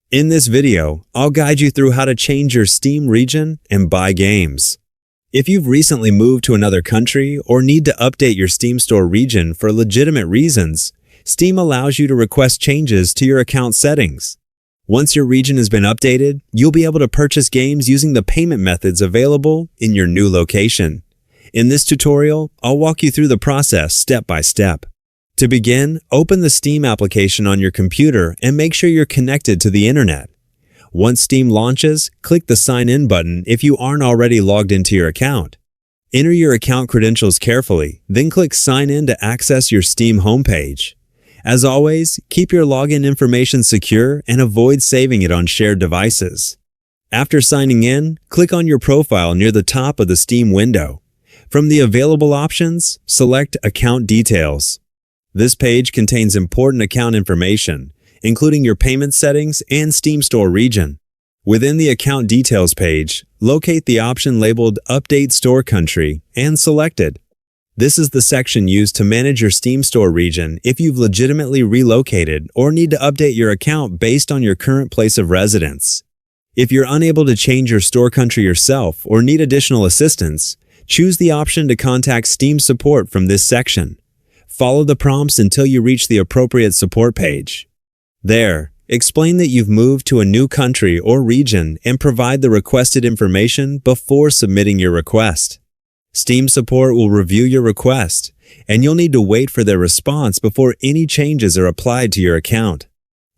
In this video, I'll guide you through how to change your Steam region and buy games. If you've recently moved to another country or need to update your Steam Store region for legitimate reasons, Steam allows you to request changes to your account settings. Once your region has been updated, you'll be able to purchase games using the payment methods available in your new location. In this tutorial, I'll walk you through the process step by step. To begin, open the Steam application on your computer and make sure you're connected to the internet. Once Steam launches, click the Sign In button if you aren't already logged into your account. Enter your account credentials carefully, then click Sign In to access your Steam homepage. As always, keep your login information secure and avoid saving it on shared devices. After signing in, click on your profile near the top of the Steam window. From the available options, select Account Details. This page contains important account information, including your payment settings and Steam Store region. Within the Account Details page, locate the option labeled Update Store Country and select it. This is the section used to manage your Steam Store region if you've legitimately relocated or need to update your account based on your current place of residence. If you're unable to change your store country yourself or need additional assistance, choose the option to contact Steam support from this section. Follow the prompts until you reach the appropriate support page. There, explain that you've moved to a new country or region and provide the requested information before submitting your request. Steam support will review your request, and you'll need to wait for their response before any changes are applied to your account.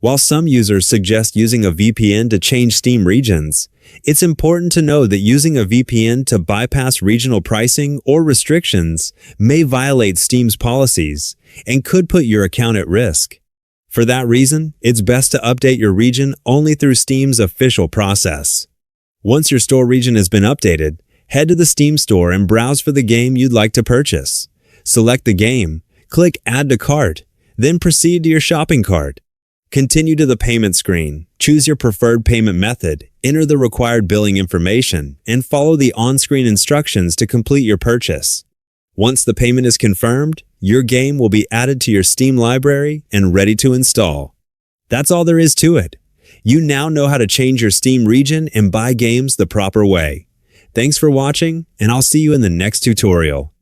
While some users suggest using a VPN to change Steam regions, it's important to know that using a VPN to bypass regional pricing or restrictions may violate Steam's policies and could put your account at risk. For that reason, it's best to update your region only through Steam's official process. Once your store region has been updated, head to the Steam Store and browse for the game you'd like to purchase. Select the game, click Add to Cart, then proceed to your shopping cart. Continue to the payment screen, choose your preferred payment method, enter the required billing information, and follow the on-screen instructions to complete your purchase. Once the payment is confirmed, your game will be added to your Steam library and ready to install. That's all there is to it. You now know how to change your Steam region and buy games the proper way. Thanks for watching, and I'll see you in the next tutorial.